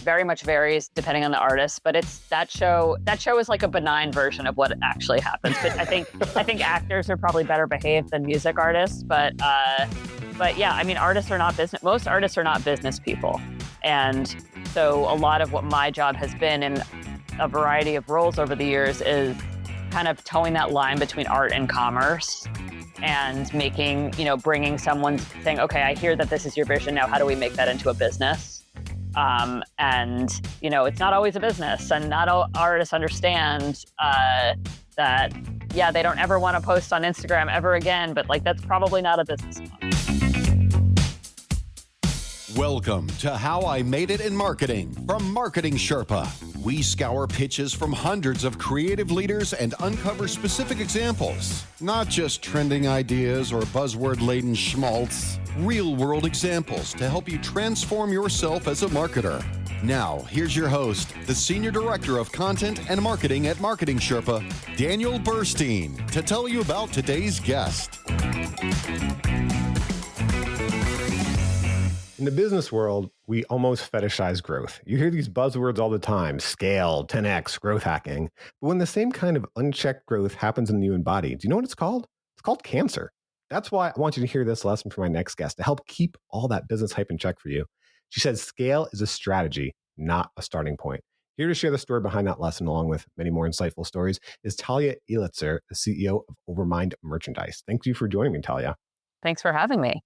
very much varies depending on the artist, but that show is like a benign version of what actually happens. But I think actors are probably better behaved than music artists, but yeah, I mean, most artists are not business people. And so a lot of what my job has been in a variety of roles over the years is kind of towing that line between art and commerce, and bringing someone, saying, okay, I hear that this is your vision. Now, how do we make that into a business? And it's not always a business, and not all artists understand that, yeah, they don't ever want to post on Instagram ever again, but like, that's probably not a business model. Welcome to How I Made It in Marketing from Marketing Sherpa. We scour pitches from hundreds of creative leaders and uncover specific examples, not just trending ideas or buzzword-laden schmaltz, real-world examples to help you transform yourself as a marketer. Now, here's your host, the Senior Director of Content and Marketing at Marketing Sherpa, Daniel Burstein, to tell you about today's guest. In the business world, we almost fetishize growth. You hear these buzzwords all the time: scale, 10x, growth hacking. But when the same kind of unchecked growth happens in the human body, do you know what it's called? It's called cancer. That's why I want you to hear this lesson from my next guest to help keep all that business hype in check for you. She said scale is a strategy, not a starting point. Here to share the story behind that lesson, along with many more insightful stories, is Talia Elitzer, the CEO of Overmind Merchandise. Thank you for joining me, Talia. Thanks for having me.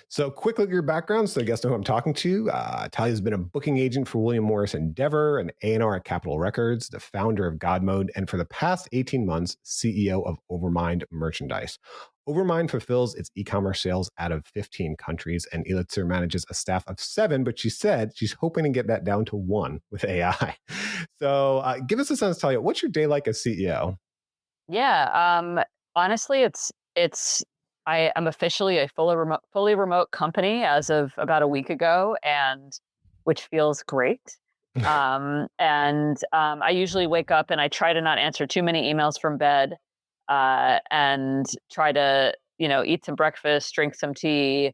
So quick look at your background so I guess know who I'm talking to. Talia's been a booking agent for William Morris Endeavor, an A&R at Capitol Records, the founder of God Mode, and for the past 18 months, CEO of Overmind Merchandise. Overmind fulfills its e-commerce sales out of 15 countries, and Elitzer manages a staff of 7, but she said she's hoping to get that down to 1 with AI. So give us a sense, Talia, what's your day like as CEO? Yeah, honestly, I am officially a fully remote company as of about a week ago, and which feels great. I usually wake up and I try to not answer too many emails from bed, and try to, eat some breakfast, drink some tea.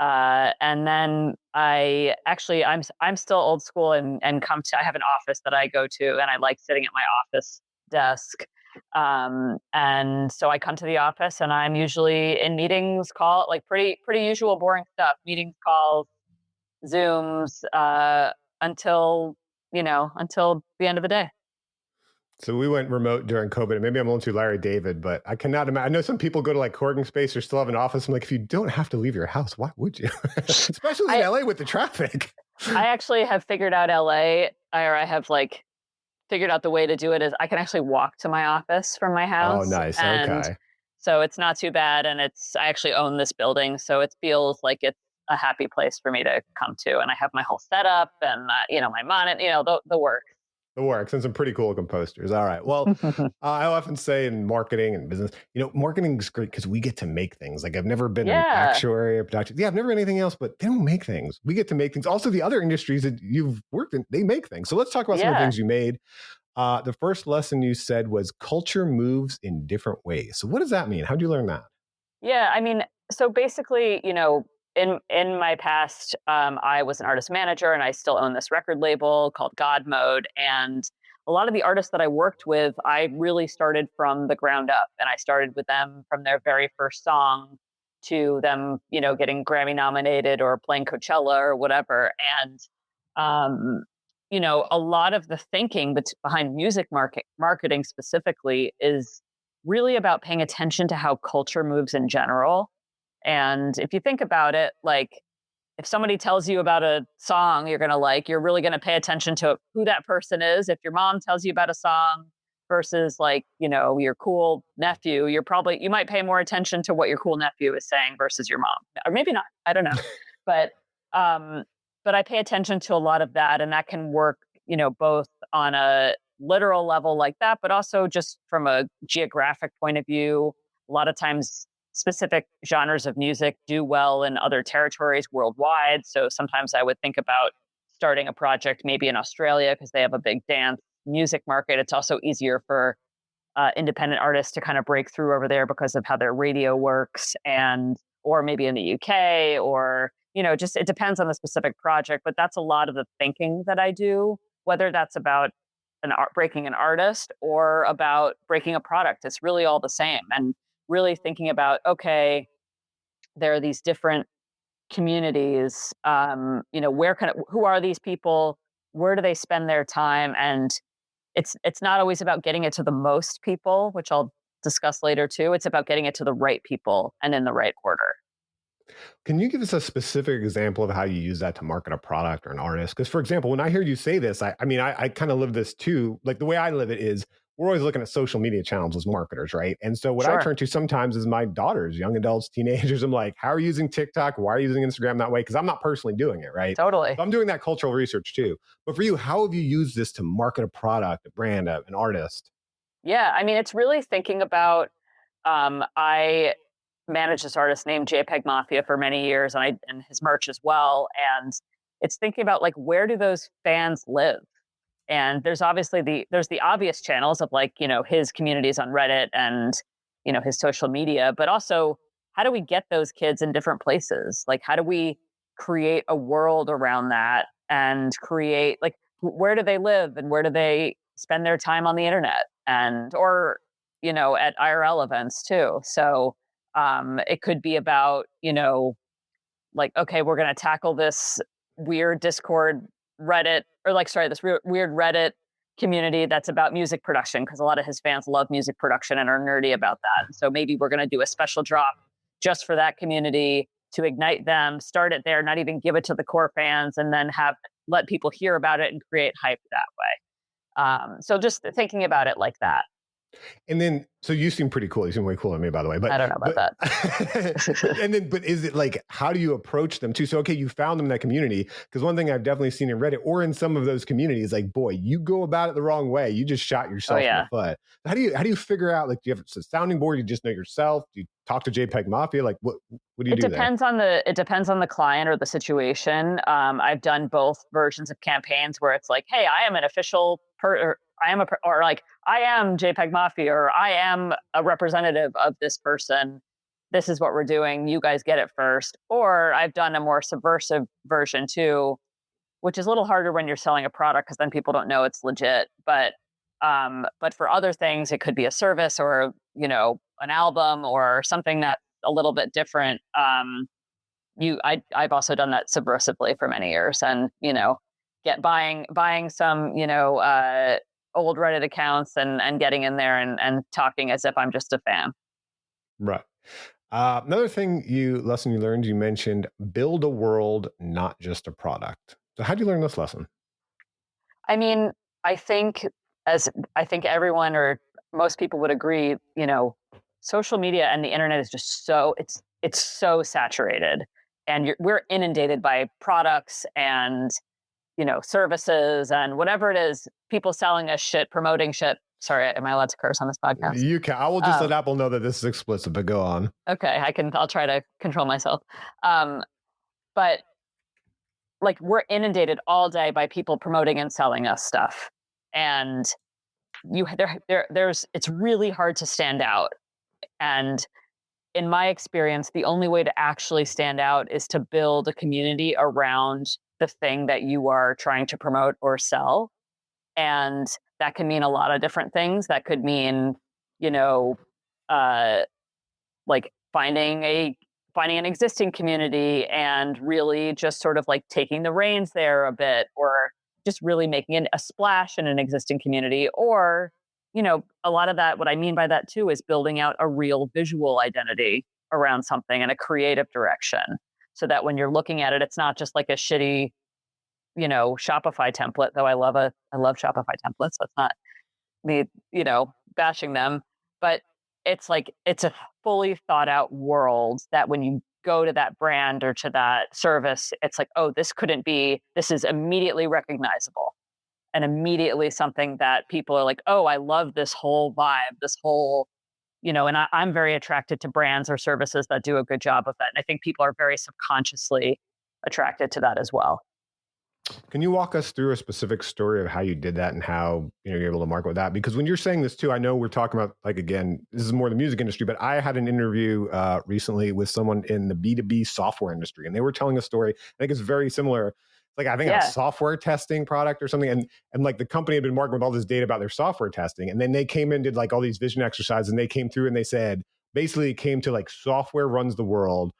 And then I'm still old school and I have an office that I go to, and I like sitting at my office desk. And so I come to the office and I'm usually in meetings, like pretty usual boring stuff, meetings, calls, Zooms, until the end of the day. So we went remote during COVID, and maybe I'm a little too Larry David, but I cannot imagine. I know some people go to like co-working space or still have an office. I'm like, if you don't have to leave your house, why would you? Especially in LA with the traffic. I actually have figured out LA, or I have figured out the way to do it is I can actually walk to my office from my house. Oh, nice. And okay. So it's not too bad. And I actually own this building. So it feels like it's a happy place for me to come to. And I have my whole setup and, my monitor, the work. The works and some pretty cool looking posters. All right. Well, I often say in marketing and business, marketing is great because we get to make things. Like I've never been an actuary or production. Yeah, I've never been anything else, but they don't make things. We get to make things. Also, the other industries that you've worked in, they make things. So let's talk about some of the things you made. The first lesson you said was culture moves in different ways. So what does that mean? How do you learn that? Yeah, I mean, so basically, in my past, I was an artist manager, and I still own this record label called God Mode. And a lot of the artists that I worked with, I really started from the ground up, and I started with them from their very first song to them, getting Grammy nominated or playing Coachella or whatever. And a lot of the thinking behind music marketing specifically is really about paying attention to how culture moves in general. And if you think about it, like if somebody tells you about a song you're you're really going to pay attention to who that person is. If your mom tells you about a song versus your cool nephew, you might pay more attention to what your cool nephew is saying versus your mom, or maybe not. I don't know. But I pay attention to a lot of that, and that can work, both on a literal level like that, but also just from a geographic point of view. A lot of times specific genres of music do well in other territories worldwide. So sometimes I would think about starting a project maybe in Australia because they have a big dance music market. It's also easier for independent artists to kind of break through over there because of how their radio works, or maybe in the UK or just it depends on the specific project, but that's a lot of the thinking that I do, whether that's about breaking an artist or about breaking a product. It's really all the same. And really thinking about, okay, there are these different communities. Who are these people? Where do they spend their time? And it's not always about getting it to the most people, which I'll discuss later too. It's about getting it to the right people and in the right order. Can you give us a specific example of how you use that to market a product or an artist? Because, for example, when I hear you say this, I kind of live this too. Like the way I live it is we're always looking at social media channels as marketers, right? And so what I Sure. turn to sometimes is my daughters, young adults, teenagers. I'm like, how are you using TikTok? Why are you using Instagram that way? Because I'm not personally doing it, right? Totally. So I'm doing that cultural research too. But for you, how have you used this to market a product, a brand, an artist? Yeah. I mean, it's really thinking about, I managed this artist named JPEG Mafia for many years, and his merch as well. And it's thinking about like, where do those fans live? And there's obviously there's the obvious channels of like, his communities on Reddit and, his social media, but also how do we get those kids in different places? Like, how do we create a world around that and create like, where do they live and where do they spend their time on the internet and, or, at IRL events too. So, it could be about, like, okay, we're going to tackle this weird Discord Reddit, or like, sorry, this weird Reddit community that's about music production, because a lot of his fans love music production and are nerdy about that. And so maybe we're going to do a special drop just for that community to ignite them, start it there, not even give it to the core fans, and then let people hear about it and create hype that way. So just thinking about it like that. And then, so you seem pretty cool. You seem way cooler than me, by the way. But I don't know about that. And then, but is it like, how do you approach them too? So, okay, you found them in that community. Because one thing I've definitely seen in Reddit or in some of those communities, like, boy, you go about it the wrong way. You just shot yourself in the foot. How do you figure out? Like, do you have a sounding board? You just know yourself? Do you talk to JPEG Mafia? Like, what do you do? It depends on the client or the situation. I've done both versions of campaigns where it's like, hey, I am an official or like, I am JPEG Mafia, or I am a representative of this person. This is what we're doing. You guys get it first. Or I've done a more subversive version too, which is a little harder when you're selling a product because then people don't know it's legit. But for other things, it could be a service or, an album or something that's a little bit different. I've also done that subversively for many years, and, buying some, old Reddit accounts and getting in there and talking as if I'm just a fan. Right. Another lesson you learned, you mentioned build a world, not just a product. So how'd you learn this lesson? I mean, I think everyone or most people would agree, social media and the internet is just it's so saturated, and we're inundated by products and, services and whatever it is, people selling us shit, promoting shit. Sorry, am I allowed to curse on this podcast? You can. I will just let Apple know that this is explicit, but go on. Okay, I'll try to control myself. But like, we're inundated all day by people promoting and selling us stuff. And it's really hard to stand out. And in my experience, the only way to actually stand out is to build a community around the thing that you are trying to promote or sell. And that can mean a lot of different things. That could mean, like finding an existing community and really just sort of like taking the reins there a bit, or just really making a splash in an existing community. Or, a lot of that, what I mean by that too, is building out a real visual identity around something and a creative direction, so that when you're looking at it, it's not just like a shitty, Shopify template, though I love Shopify templates. So it's not me, bashing them, but it's like, it's a fully thought out world that when you go to that brand or to that service, it's like, oh, this is immediately recognizable and immediately something that people are like, oh, I love this whole vibe, this whole, and I'm very attracted to brands or services that do a good job of that. And I think people are very subconsciously attracted to that as well. Can you walk us through a specific story of how you did that and how you're able to market with that? Because when you're saying this too, I know we're talking about, like, again, this is more the music industry, but I had an interview recently with someone in the B2B software industry, and they were telling a story. I think it's very similar. Like, I think a Yeah, software testing product or something, and like the company had been marketing with all this data about their software testing, and then they came in, did like all these vision exercises, and they came through and they said basically it came to like software runs the world.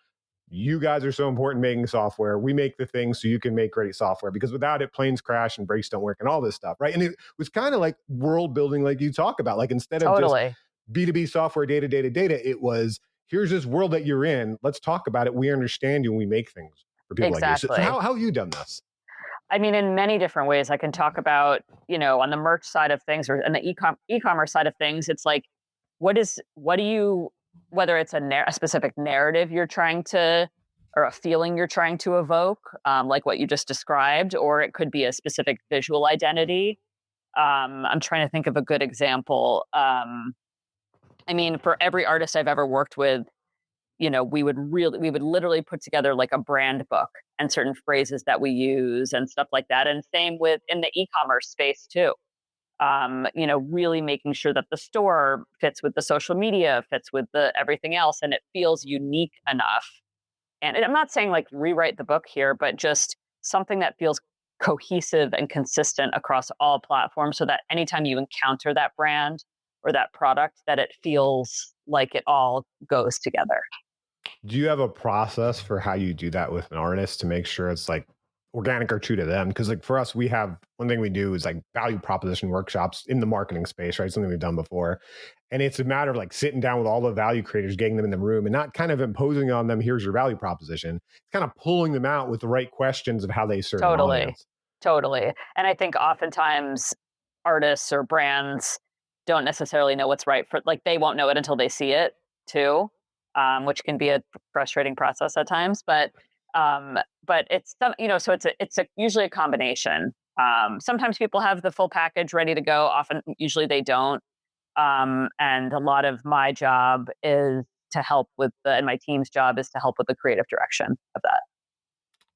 You guys are so important making software. We make the things so you can make great software, because without it, planes crash and brakes don't work and all this stuff, right? And it was kind of like world building, like you talk about. Like, instead of just totally. B2B software, data, data, data, it was, here's this world that you're in. Let's talk about it. We understand you and we make things for people like you. So Exactly. how have you done this? I mean, in many different ways. I can talk about, on the merch side of things or on the e-commerce side of things. It's like, what do you, whether it's a specific narrative you're trying to, or a feeling you're trying to evoke, like what you just described, or it could be a specific visual identity. I'm trying to think of a good example. I mean, for every artist I've ever worked with, we would literally put together like a brand book and certain phrases that we use and stuff like that. And same with in the e-commerce space too. Really making sure that the store fits with the social media, fits with the everything else, and it feels unique enough. And I'm not saying like rewrite the book here, but just something that feels cohesive and consistent across all platforms, so that anytime you encounter that brand or that product, that it feels like it all goes together. Do you have a process for how you do that with an artist to make sure it's like organic or true to them? Because like for us, we have one thing we do is like value proposition workshops in the marketing space, right? Something we've done before. And it's a matter of like sitting down with all the value creators, getting them in the room and not kind of imposing on them, here's your value proposition. It's kind of pulling them out with the right questions of how they serve an Totally. audience. Totally. And I think oftentimes artists or brands don't necessarily know what's right for, like, they won't know it until they see it too, which can be a frustrating process at times. But it's some, so it's usually a combination. Sometimes people have the full package ready to go. Often, usually they don't. And a lot of my job is to help with and my team's job is to help with the creative direction of that.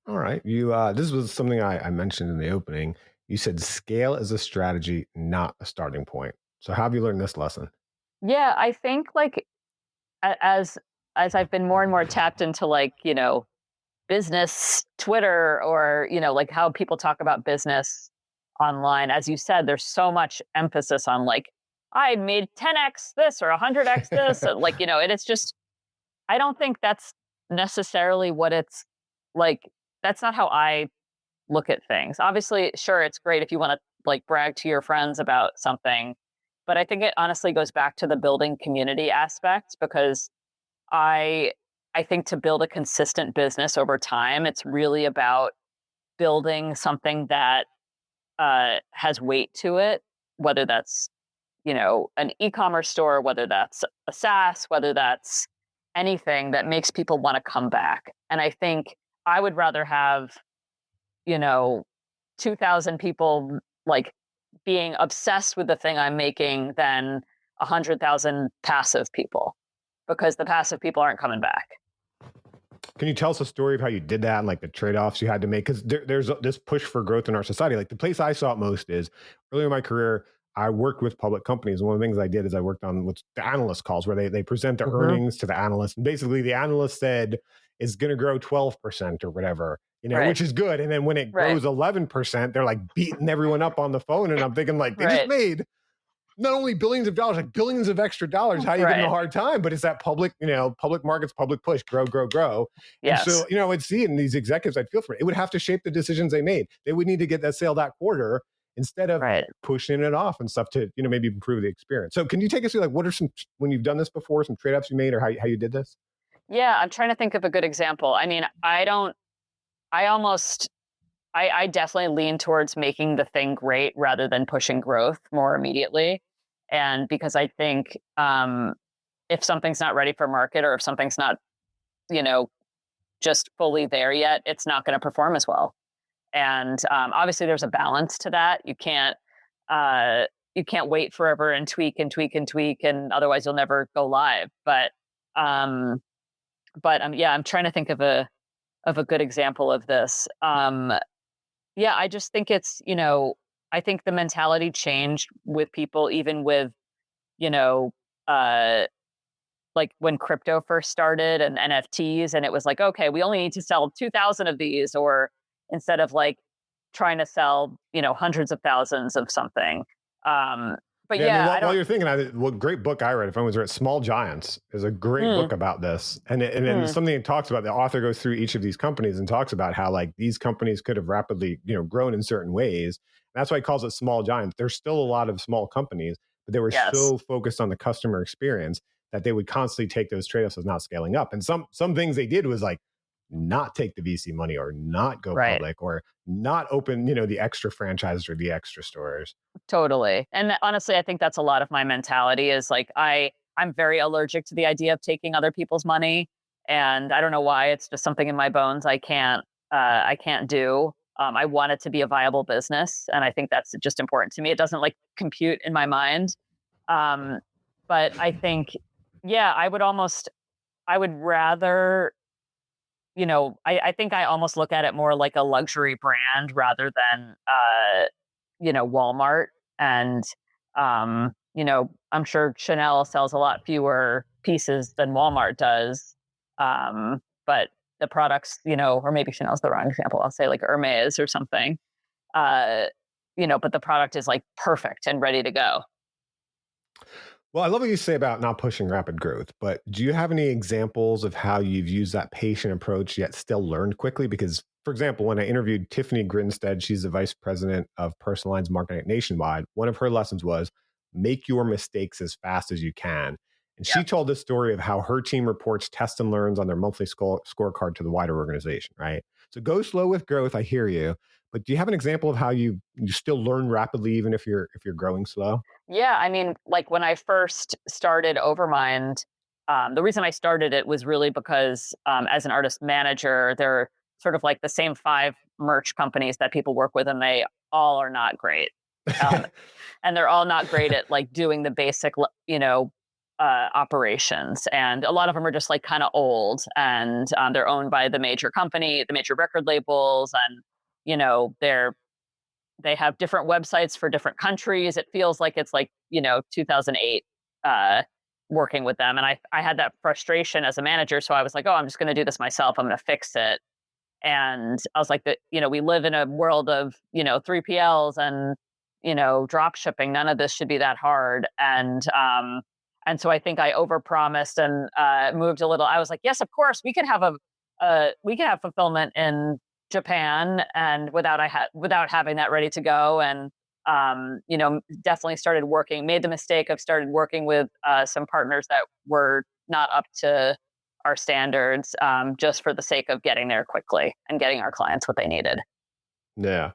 All right. This was something I mentioned in the opening. You said scale is a strategy, not a starting point. So how have you learned this lesson? Yeah, I think like as I've been more and more tapped into like, business Twitter or, like how people talk about business online, as you said, there's so much emphasis on like, I made 10x this or 100x this. And like, and it's just, I don't think that's necessarily what it's like. That's not how I look at things. Obviously, sure, it's great if you want to like brag to your friends about something. But I think it honestly goes back to the building community aspect, because I I think to build a consistent business over time, it's really about building something that has weight to it, whether that's an e-commerce store, whether that's a SaaS, whether that's anything that makes people want to come back. And I think I would rather have, you know, 2,000 people like being obsessed with the thing I'm making than 100,000 passive people, because the passive people aren't coming back. Can you tell us a story of how you did that and like the trade-offs you had to make? Because there's this push for growth in our society. Like the place I saw it most is earlier in my career, I worked with public companies. And one of the things I did is I worked on what's the analyst calls, where they present their Hmm. earnings to the analyst. And basically the analyst said it's going to grow 12% or whatever, Right. which is good. And then when it Right. grows 11%, they're like beating everyone up on the phone. And I'm thinking like, they just Right. made not only billions of dollars, like billions of extra dollars. How you give them a Right. hard time? But it's that public, public markets, public push, grow, grow, grow. And Yes. so, I'd see in these executives, I'd feel for it. It would have to shape the decisions they made. They would need to get that sale that quarter instead of Right. pushing it off and stuff to, maybe improve the experience. So can you take us through like, what are some, when you've done this before, some trade-offs you made or how you did this? Yeah, I'm trying to think of a good example. I mean, I definitely lean towards making the thing great rather than pushing growth more immediately. And because I think if something's not ready for market, or if something's not, you know, just fully there yet, it's not going to perform as well. And obviously there's a balance to that. Uh, you can't wait forever and tweak and tweak and tweak, and otherwise you'll never go live. Um, yeah, I'm trying to think of a good example of this. Yeah, I just think it's, I think the mentality changed with people, even with, you know, uh, like when crypto first started and NFTs, and it was like, okay, we only need to sell 2,000 of these, or instead of like trying to sell, hundreds of thousands of something. Um, but Yeah, I mean, yeah, I while don't. you're thinking, what great book I read, if I was read, Small Giants, is a great Mm, book about this, and then mm, something it talks about. The author goes through each of these companies and talks about how like these companies could have rapidly, grown in certain ways. And that's why he calls it small giants. There's still a lot of small companies, but they were yes, so focused on the customer experience that they would constantly take those trade-offs of not scaling up. And some things they did was like not take the VC money or not go right. public or not open, the extra franchises or the extra stores. Totally. And honestly, I think that's a lot of my mentality is like I'm very allergic to the idea of taking other people's money, and I don't know why. It's just something in my bones I can't do. I want it to be a viable business, and I think that's just important to me. It doesn't like compute in my mind. Um, but I think, yeah, I would rather, I think I almost look at it more like a luxury brand rather than Walmart. And I'm sure Chanel sells a lot fewer pieces than Walmart does. But the products, or maybe Chanel's the wrong example. I'll say like Hermes or something. Uh, but the product is like perfect and ready to go. Well, I love what you say about not pushing rapid growth, but do you have any examples of how you've used that patient approach yet still learned quickly? Because, for example, when I interviewed Tiffany Grinstead, she's the vice president of personalized marketing at Nationwide, one of her lessons was make your mistakes as fast as you can. And Yeah. she told the story of how her team reports tests and learns on their monthly scorecard to the wider organization, right? So go slow with growth. I hear you. But do you have an example of how you still learn rapidly even if you're growing slow? Yeah, I mean, like when I first started Overmind, the reason I started it was really because as an artist manager, they're sort of like the same five merch companies that people work with, and they all are not great. Um, and they're all not great at like doing the basic, operations. And a lot of them are just like kind of old, and they're owned by the major record labels, and they have different websites for different countries. It feels like it's like, 2008 uh, working with them. And I had that frustration as a manager. So I was like, oh, I'm just going to do this myself. I'm going to fix it. And I was like, we live in a world of, 3PLs and, drop shipping. None of this should be that hard. And so I think I overpromised and moved a little. I was like, yes, of course, we can have fulfillment in Japan, and without having that ready to go. And definitely made the mistake of started working with some partners that were not up to our standards, just for the sake of getting there quickly and getting our clients what they needed. Yeah.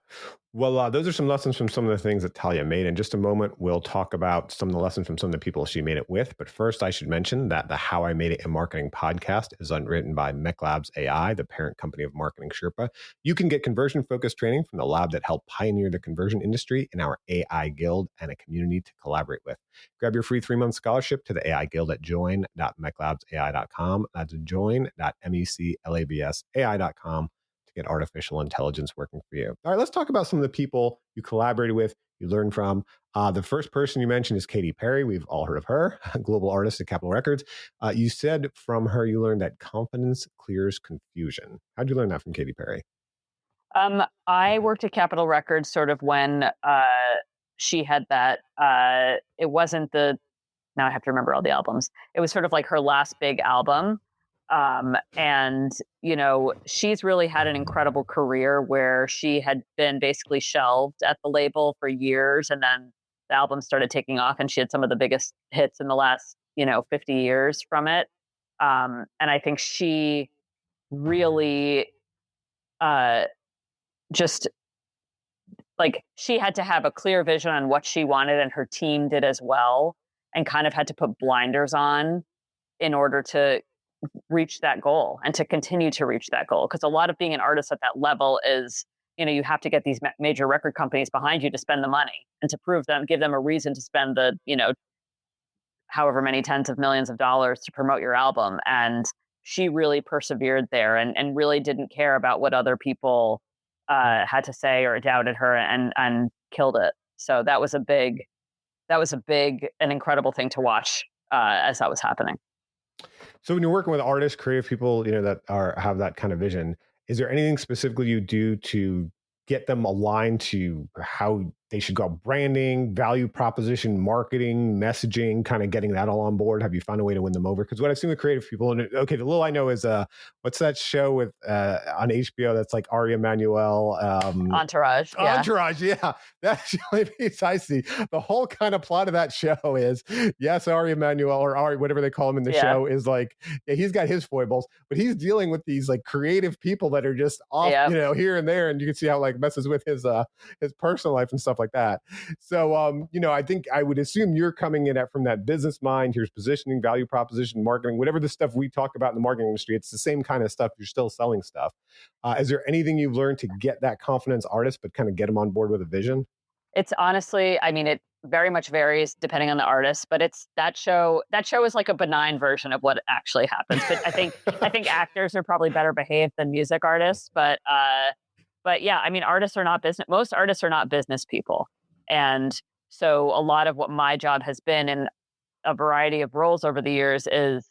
Well, those are some lessons from some of the things that Talia made. In just a moment, we'll talk about some of the lessons from some of the people she made it with. But first, I should mention that the How I Made It in Marketing podcast is underwritten by MECLabs AI, the parent company of Marketing Sherpa. You can get conversion-focused training from the lab that helped pioneer the conversion industry in our AI Guild and a community to collaborate with. Grab your free 3-month scholarship to the AI Guild at join.meclabsai.com. That's join.meclabsai.com. Get artificial intelligence working for you. All right, let's talk about some of the people you collaborated with, you learned from. The first person you mentioned is Katy Perry. We've all heard of her, a global artist at Capitol Records. You said from her you learned that confidence clears confusion. How'd you learn that from Katy Perry? I worked at Capitol Records sort of when she had that. It wasn't the Now I have to remember all the albums. It was sort of like her last big album. And, she's really had an incredible career where she had been basically shelved at the label for years. And then the album started taking off, and she had some of the biggest hits in the last, 50 years from it. And I think she really uh, just like she had to have a clear vision on what she wanted, and her team did as well, and kind of had to put blinders on in order to reach that goal and to continue to reach that goal. Because a lot of being an artist at that level is, you have to get these major record companies behind you to spend the money and to give them a reason to spend the, however many tens of millions of dollars to promote your album. And she really persevered there, and really didn't care about what other people had to say or doubted her and killed it. So that was a big and incredible thing to watch as that was happening. So when you're working with artists, creative people, that have that kind of vision, is there anything specifically you do to get them aligned to how they should go branding, value proposition, marketing, messaging, kind of getting that all on board? Have you found a way to win them over? Because what I've seen with creative people, and okay, the little I know is what's that show with on HBO that's like Ari Emanuel? Entourage. Yeah. Entourage, yeah. That's the only piece I see. The whole kind of plot of that show is, yes, Ari Emanuel or Ari, whatever they call him in the show, is like, yeah, he's got his foibles, but he's dealing with these like creative people that are just off, here and there, and you can see how like messes with his personal life and stuff like that. So, I think I would assume you're coming in from that business mind. Here's positioning, value proposition, marketing, whatever the stuff we talk about in the marketing industry. It's the same kind of stuff. You're still selling stuff. Is there anything you've learned to get that confidence artist, but kind of get them on board with a vision? It's honestly, I mean, it very much varies depending on the artist, but it's that show is like a benign version of what actually happens. But I think actors are probably better behaved than music artists, but yeah, I mean, most artists are not business people. And so a lot of what my job has been in a variety of roles over the years is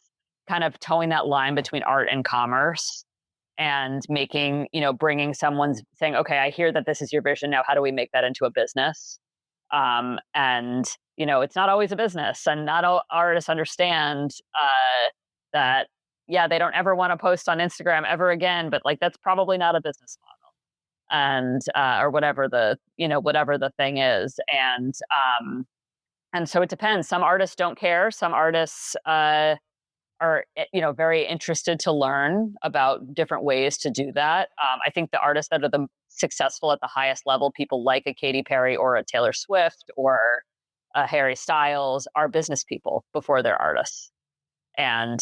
kind of towing that line between art and commerce and bringing someone's saying, okay, I hear that this is your vision. Now, how do we make that into a business? And, it's not always a business, and not all artists understand that, yeah, they don't ever want to post on Instagram ever again, but like, that's probably not a business model. And, or whatever the thing is. And so it depends. Some artists don't care. Some artists, are very interested to learn about different ways to do that. I think the artists that are the successful at the highest level, people like a Katy Perry or a Taylor Swift or a Harry Styles, are business people before they're artists. And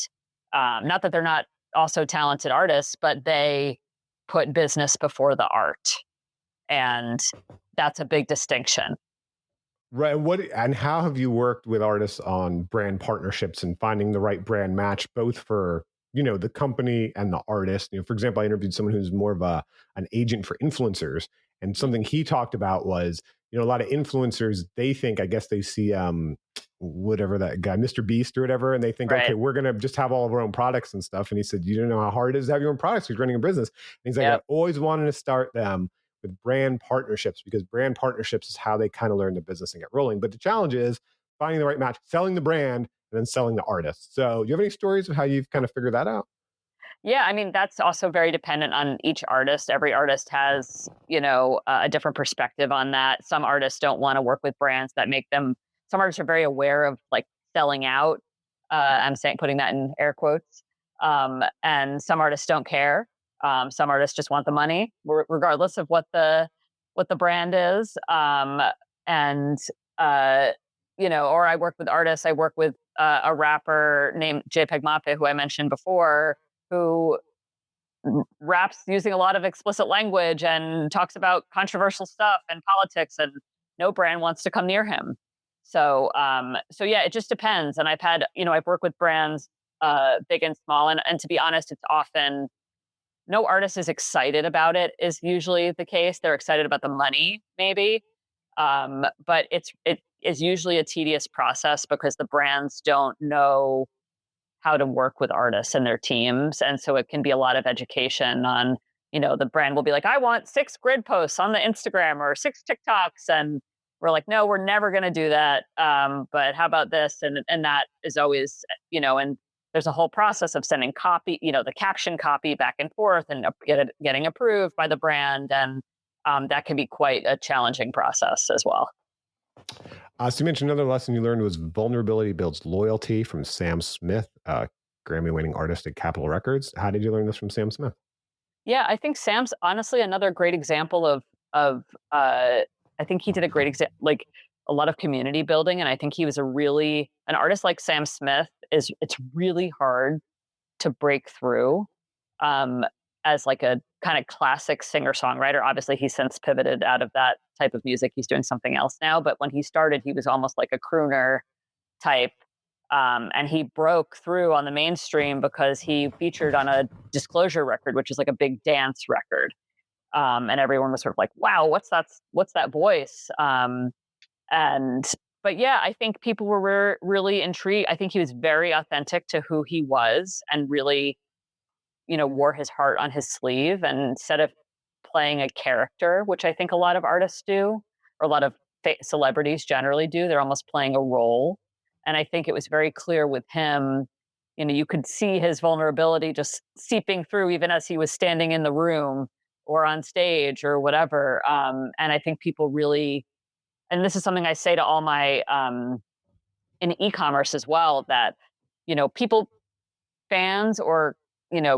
not that they're not also talented artists, but they put business before the art, and that's a big distinction. Right. And how have you worked with artists on brand partnerships and finding the right brand match, both for, the company and the artist? For example, I interviewed someone who's more of an agent for influencers. And something he talked about was, a lot of influencers, they think, I guess they see, whatever that guy, Mr. Beast or whatever. And they think, Right. okay, we're going to just have all of our own products and stuff. And he said, you don't know how hard it is to have your own products. He's running a business. And he's like, I always wanted to start them with brand partnerships, because brand partnerships is how they kind of learn the business and get rolling. But the challenge is finding the right match, selling the brand, and then selling the artist. So do you have any stories of how you've kind of figured that out? Yeah, I mean, that's also very dependent on each artist. Every artist has, a different perspective on that. Some artists don't want to work with brands that make them, some artists are very aware of like selling out. Putting that in air quotes. And some artists don't care. Some artists just want the money, regardless of what the brand is. Or I work with artists. I work with a rapper named JPEG Mape, who I mentioned before, who raps using a lot of explicit language and talks about controversial stuff and politics, and no brand wants to come near him. So yeah, it just depends. And I've worked with brands, big and small, and to be honest, it's often no artist is excited about it is usually the case. They're excited about the money, maybe. But it is usually a tedious process because the brands don't know how to work with artists and their teams. And so it can be a lot of education on, the brand will be like, I want 6 grid posts on the Instagram or 6 TikToks. And we're like, no, we're never going to do that. But how about this? And that is always, and there's a whole process of sending copy, the caption copy back and forth and getting approved by the brand. And that can be quite a challenging process as well. So you mentioned another lesson you learned was vulnerability builds loyalty, from Sam Smith, Grammy-winning artist at Capitol Records. How did you learn this from Sam Smith? Yeah, I think Sam's honestly another great example of I think he did a great example, like a lot of community building. And I think he was an artist like Sam Smith it's really hard to break through as like a kind of classic singer-songwriter. Obviously, he's since pivoted out of that type of music. He's doing something else now. But when he started, he was almost like a crooner type. And he broke through on the mainstream because he featured on a Disclosure record, which is like a big dance record. And everyone was sort of like, wow, what's that voice? And but yeah, I think people were really intrigued. I think he was very authentic to who he was and really, wore his heart on his sleeve. And instead of playing a character, which I think a lot of artists do, or a lot of celebrities generally do, they're almost playing a role. And I think it was very clear with him. You could see his vulnerability just seeping through, even as he was standing in the room or on stage or whatever. And I think people really, and this is something I say to all my in e-commerce as well, that people, fans, or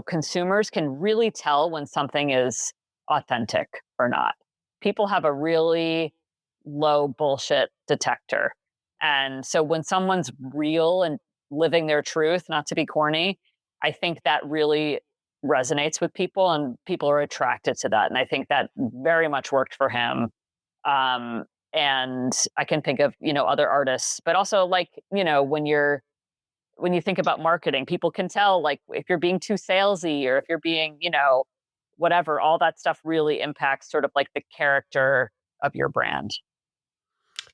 consumers can really tell when something is authentic or not. People have a really low bullshit detector, and so when someone's real and living their truth, not to be corny, I think that really resonates with people, and people are attracted to that. And I think that very much worked for him. um, and I can think of other artists, but also, like, when you think about marketing, people can tell, like, if you're being too salesy, or if you're being, whatever. All that stuff really impacts sort of like the character of your brand.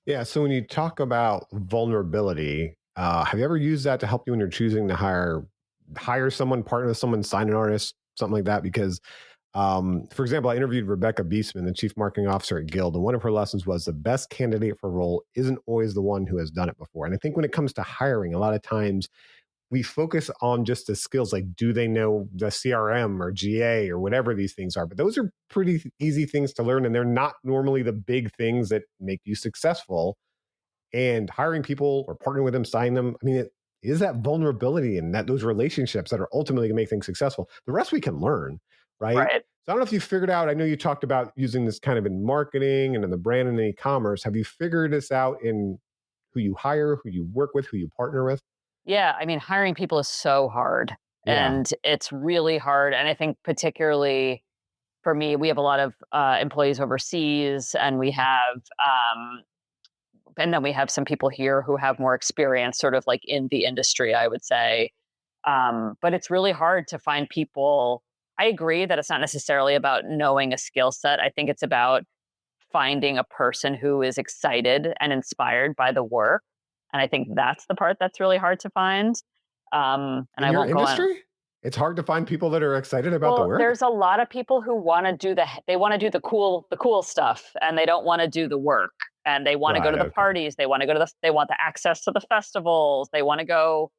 Yeah. So when you talk about vulnerability, have you ever used that to help you when you're choosing to hire someone, partner with someone, sign an artist, something like that? Because, for example, I interviewed Rebecca Beastman, the chief marketing officer at Guild, and one of her lessons was the best candidate for a role isn't always the one who has done it before. And I think when it comes to hiring, a lot of times we focus on just the skills, like do they know the CRM or GA or whatever these things are. But those are pretty easy things to learn, and they're not normally the big things that make you successful. And hiring people or partnering with them, signing them, I mean, it is that vulnerability and those relationships that are ultimately going to make things successful. The rest we can learn, right? Right. So I don't know if you figured out, I know you talked about using this kind of in marketing and in the brand and in e-commerce. Have you figured this out in who you hire, who you work with, who you partner with? Yeah, I mean, hiring people is so hard, Yeah. and it's really hard. And I think particularly for me, we have a lot of employees overseas, and then we have some people here who have more experience, sort of like in the industry, I would say. But it's really hard to find people. I agree that it's not necessarily about knowing a skill set. I think it's about finding a person who is excited and inspired by the work. And I think that's the part that's really hard to find. And In I your won't go on. industry, it's hard to find people that are excited about the Well, work. there's a lot of people who want to they want to do the cool stuff, and they don't want to do the work. And they want to go Right. to the Okay. parties. They want the access to the festivals. They want to go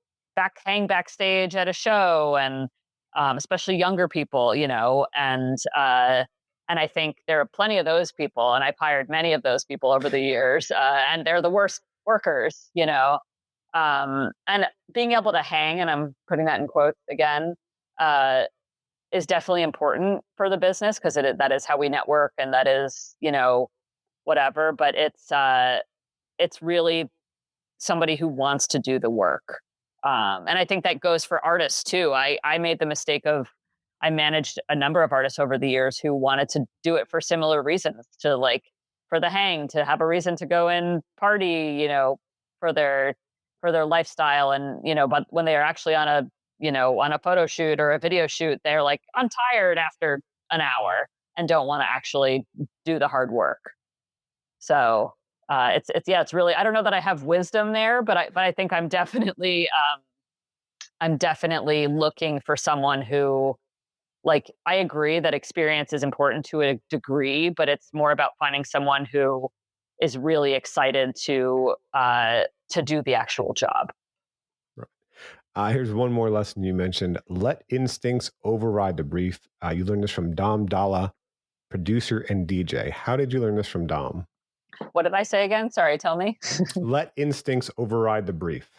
hang backstage at a show, and especially younger people, and I think there are plenty of those people, and I've hired many of those people over the years, and they're the worst workers. And being able to hang, and I'm putting that in quotes again, uh, is definitely important for the business, because that is how we network, and that is, whatever. But it's really somebody who wants to do the work. And I think that goes for artists too. I made the mistake of, I managed a number of artists over the years who wanted to do it for similar reasons, to, like, for the hang, to have a reason to go and party, for their lifestyle. And, but when they are actually on a photo shoot or a video shoot, they're like, I'm tired after an hour, and don't want to actually do the hard work. So it's really, I don't know that I have wisdom there, but I think I'm definitely looking for someone who, like, I agree that experience is important to a degree, but it's more about finding someone who is really excited to do the actual job. Right. Here's one more lesson you mentioned. Let instincts override the brief. You learned this from Dom Dalla, producer and DJ. How did you learn this from Dom? What did I say again? Sorry, tell me. Let instincts override the brief.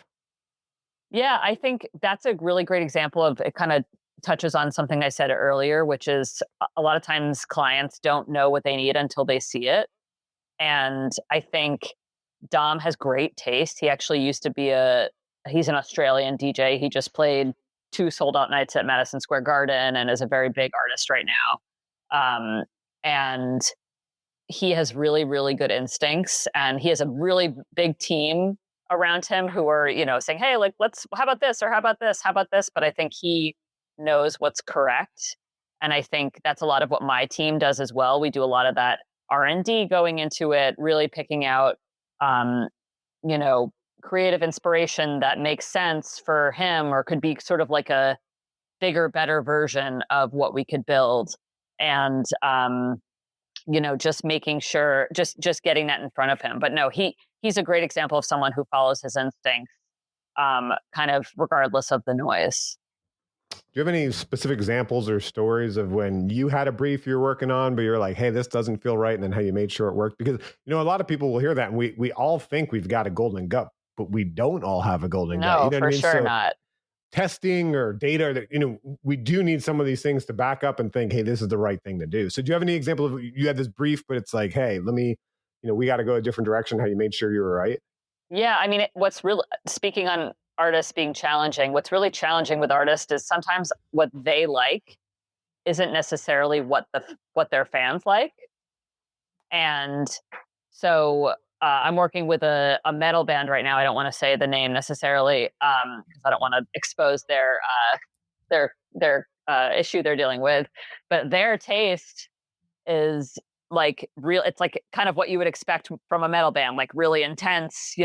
Yeah, I think that's a really great example of, it kind of touches on something I said earlier, which is a lot of times clients don't know what they need until they see it. And I think Dom has great taste. He actually used to be he's an Australian DJ. He just played 2 sold out nights at Madison Square Garden and is a very big artist right now. And he has really, really good instincts, and he has a really big team around him who are, saying, hey, like, how about this? Or how about this? How about this? But I think he knows what's correct. And I think that's a lot of what my team does as well. We do a lot of that R&D going into it, really picking out, um, you know, creative inspiration that makes sense for him or could be sort of like a bigger, better version of what we could build. And, just making sure, just getting that in front of him. But no, he's a great example of someone who follows his instincts, kind of regardless of the noise. Do you have any specific examples or stories of when you had a brief you're working on, but you're like, hey, this doesn't feel right, and then how you made sure it worked? Because, a lot of people will hear that, and we all think we've got a golden gut, but we don't all have a golden gut. No, You know what I for mean? sure So not. testing or data, that, we do need some of these things to back up and think, hey, this is the right thing to do. So do you have any example of you had this brief, but it's like, hey, let me, we got to go a different direction, how you made sure you were right? Yeah, I mean, what's really, speaking on artists being challenging, what's really challenging with artists is sometimes what they like isn't necessarily what their fans like. And so I'm working with a metal band right now. I don't want to say the name necessarily because I don't want to expose their issue they're dealing with, but their taste is like real. It's like kind of what you would expect from a metal band, like really intense,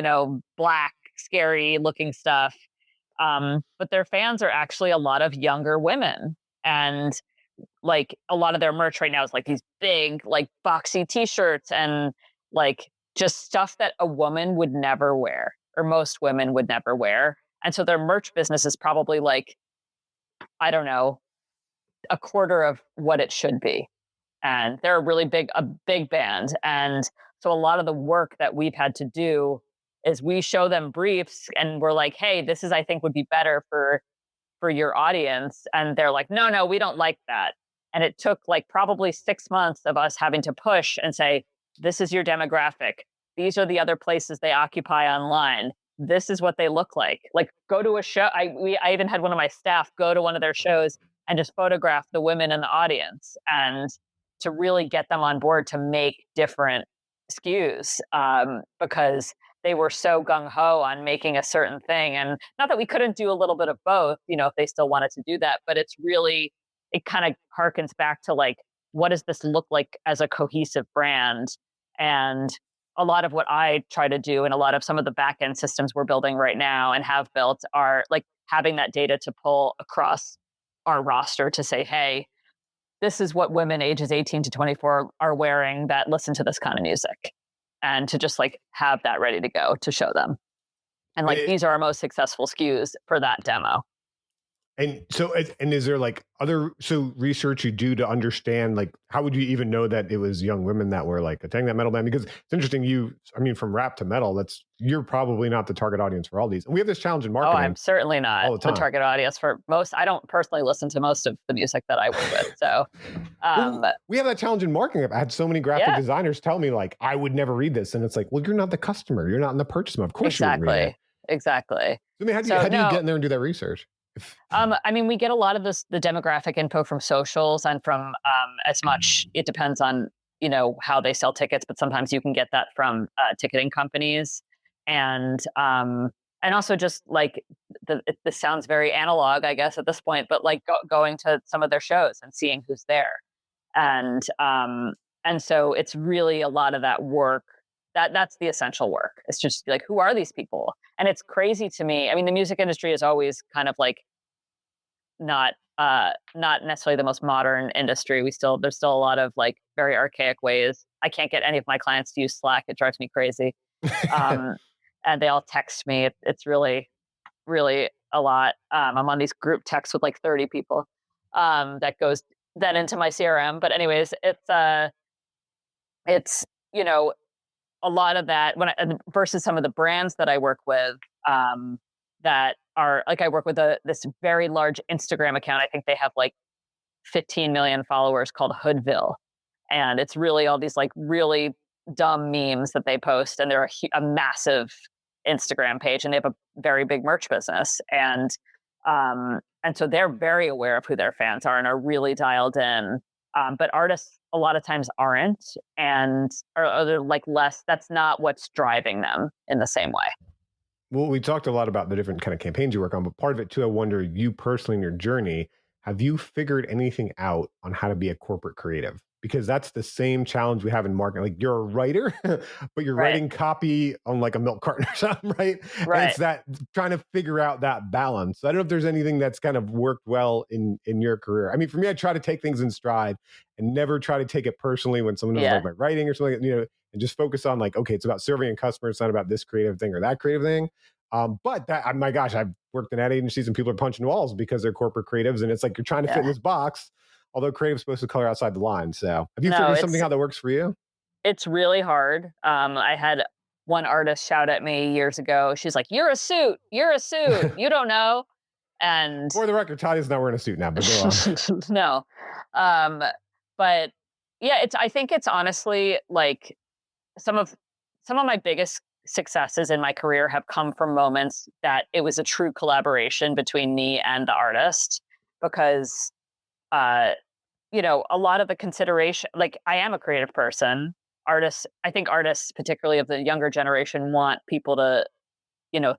black, scary looking stuff. But their fans are actually a lot of younger women, and like a lot of their merch right now is like these big, like boxy t-shirts and like just stuff that a woman would never wear or most women would never wear. And so their merch business is probably like, I don't know, a quarter of what it should be. And they're a big band. And so a lot of the work that we've had to do is we show them briefs and we're like, hey, this is, I think would be better for your audience. And they're like, no, we don't like that. And it took like probably 6 months of us having to push and say, this is your demographic. These are the other places they occupy online. This is what they look like. Like, go to a show. I even had one of my staff go to one of their shows and just photograph the women in the audience and to really get them on board to make different SKUs because they were so gung-ho on making a certain thing. And not that we couldn't do a little bit of both, if they still wanted to do that, but it kind of harkens back to like, what does this look like as a cohesive brand? And a lot of what I try to do and a lot of some of the back end systems we're building right now and have built are like having that data to pull across our roster to say, hey, this is what women ages 18 to 24 are wearing that listen to this kind of music. And to just like have that ready to go to show them. And like, these are our most successful SKUs for that demo. And so, and is there like research you do to understand, like, how would you even know that it was young women that were like attending that metal band? Because it's interesting, from rap to metal, you're probably not the target audience for all these. And we have this challenge in marketing. Oh, I'm certainly not the target audience for most. I don't personally listen to most of the music that I work with. So we have that challenge in marketing. I had so many graphic designers tell me like, I would never read this. And it's like, well, you're not the customer. You're not in the purchase mode. Of course you would read it. Exactly. So, how do you get in there and do that research? We get a lot of the demographic info from socials and from as much, it depends on, how they sell tickets, but sometimes you can get that from ticketing companies. And also just like, this sounds very analog, I guess, at this point, but like going to some of their shows and seeing who's there. And so it's really a lot of that work. That's the essential work. It's just like, who are these people? And it's crazy to me. I mean, the music industry is always kind of like not necessarily the most modern industry. There's still a lot of like very archaic ways. I can't get any of my clients to use Slack. It drives me crazy. And they all text me. It's really, really a lot. I'm on these group texts with like 30 people that goes then into my CRM. But anyways, it's a lot of that versus some of the brands that I work with that are like, I work with this very large Instagram account. I think they have like 15 million followers called Hoodville. And it's really all these like really dumb memes that they post. And they're a massive Instagram page and they have a very big merch business. And so they're very aware of who their fans are and are really dialed in. But artists a lot of times aren't, and are like less, that's not what's driving them in the same way. Well, we talked a lot about the different kind of campaigns you work on, but part of it too, I wonder, you personally in your journey, have you figured anything out on how to be a corporate creative? Because that's the same challenge we have in marketing. Like you're a writer, but you're Right. writing copy on like a milk carton or something, right? And Right. it's that trying to figure out that balance. I don't know if there's anything that's kind of worked well in your career. I mean, for me, I try to take things in stride and never try to take it personally when someone doesn't like my writing or something, and just focus on like, okay, it's about serving a customer. It's not about this creative thing or that creative thing. But that, my gosh, I've worked in ad agencies and people are punching walls because they're corporate creatives. And it's like, you're trying to fit in this box, although creative's supposed to color outside the line. So have you figured something out that works for you? It's really hard. I had one artist shout at me years ago. She's like, you're a suit. You don't know. And for the record, Tatia's not wearing a suit now, but go on. No. But yeah, I think it's honestly like some of my biggest successes in my career have come from moments that it was a true collaboration between me and the artist, because a lot of the consideration, like I am a creative person. I think artists, particularly of the younger generation, want people to,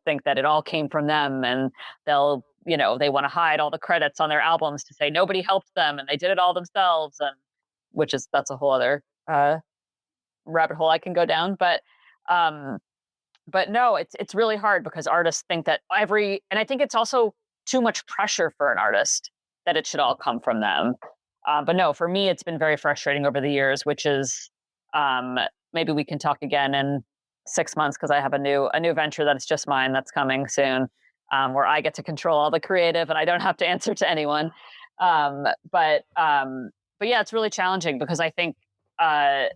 think that it all came from them, and they'll, they want to hide all the credits on their albums to say nobody helped them and they did it all themselves, and that's a whole other rabbit hole I can go down. But no, it's really hard because artists think that and I think it's also too much pressure for an artist that it should all come from them. But no, for me, it's been very frustrating over the years, which is maybe we can talk again in 6 months, because I have a new venture that's just mine that's coming soon, where I get to control all the creative and I don't have to answer to anyone. But yeah, it's really challenging because I think I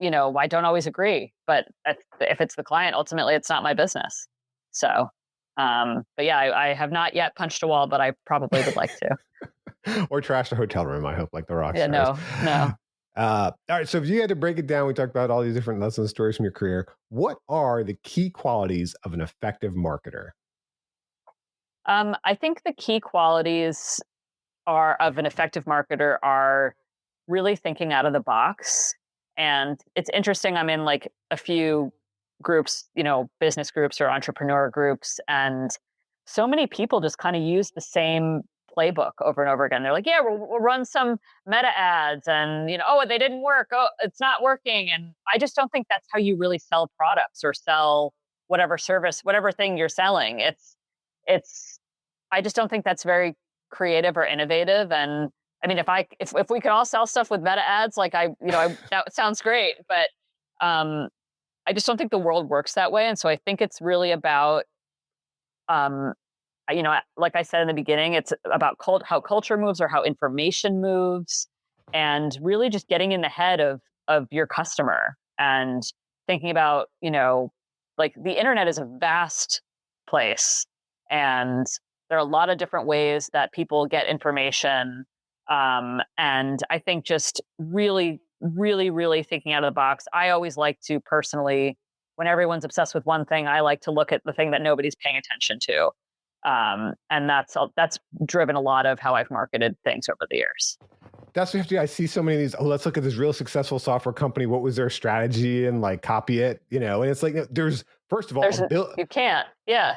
don't always agree, but if it's the client, ultimately it's not my business. So, but yeah, I have not yet punched a wall, but I probably would like to. Or trashed a hotel room, I hope, like the rock stars. Yeah, no. All right. So if you had to break it down, we talked about all these different lessons, stories from your career. What are the key qualities of an effective marketer? I think the key qualities of an effective marketer are really thinking out of the box. And it's interesting. I'm in like a few groups, business groups or entrepreneur groups, and so many people just kind of use the same playbook over and over again. They're like, yeah, we'll run some meta ads, and oh, they didn't work. Oh, it's not working. And I just don't think that's how you really sell products or sell whatever service, whatever thing you're selling. I just don't think that's very creative or innovative. And I mean, if we could all sell stuff with meta ads, like that sounds great, but I just don't think the world works that way. And so I think it's really about, like I said in the beginning, it's about how culture moves or how information moves, and really just getting in the head of your customer and thinking about, like the internet is a vast place, and there are a lot of different ways that people get information. And I think just really, really, really thinking out of the box. I always like to personally, when everyone's obsessed with one thing, I like to look at the thing that nobody's paying attention to. And that's driven a lot of how I've marketed things over the years. That's what you have to do. I see so many of these, let's look at this real successful software company. What was their strategy, and like copy it, and it's like, there's, first of all, you can't. Yeah.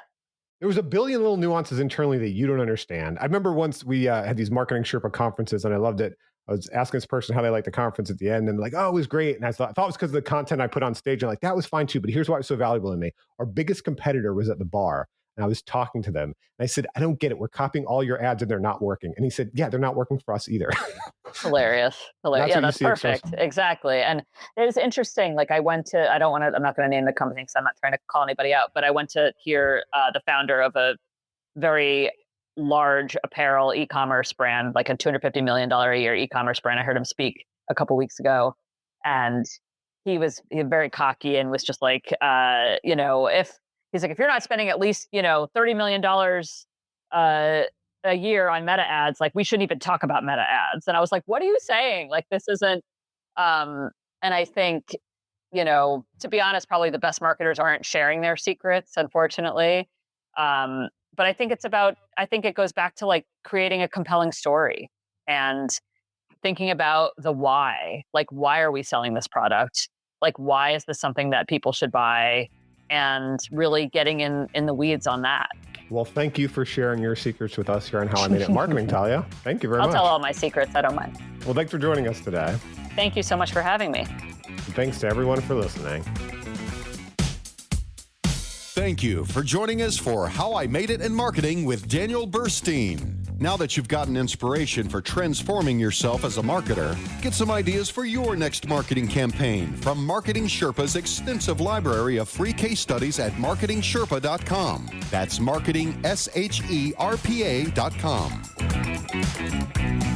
There was a billion little nuances internally that you don't understand. I remember once we had these marketing Sherpa conferences, and I loved it. I was asking this person how they liked the conference at the end, and like, oh, it was great. And I thought it was because of the content I put on stage. And like, that was fine too, but here's why it was so valuable to me. Our biggest competitor was at the bar, and I was talking to them. And I said, I don't get it. We're copying all your ads and they're not working. And he said, yeah, they're not working for us either. Hilarious. Yeah, that's perfect. Exactly. And it was interesting. Like I'm not going to name the company because I'm not trying to call anybody out, but I went to hear the founder of a very large apparel e-commerce brand, like a $250 million a year e-commerce brand. I heard him speak a couple weeks ago, and he was very cocky and was just like, if you're not spending at least, $30 million a year on meta ads, like we shouldn't even talk about meta ads. And I was like, what are you saying? Like, this isn't, and I think, to be honest, probably the best marketers aren't sharing their secrets, unfortunately. But I think it goes back to like creating a compelling story and thinking about the why. Like, why are we selling this product? Like, why is this something that people should buy? And really getting in the weeds on that. Well, thank you for sharing your secrets with us here on How I Made It Marketing, Talia. Thank you very much. I'll tell all my secrets. I don't mind. Well, thanks for joining us today. Thank you so much for having me. And thanks to everyone for listening. Thank you for joining us for How I Made It in Marketing with Daniel Burstein. Now that you've gotten inspiration for transforming yourself as a marketer, get some ideas for your next marketing campaign from Marketing Sherpa's extensive library of free case studies at marketingsherpa.com. That's marketingsherpa.com.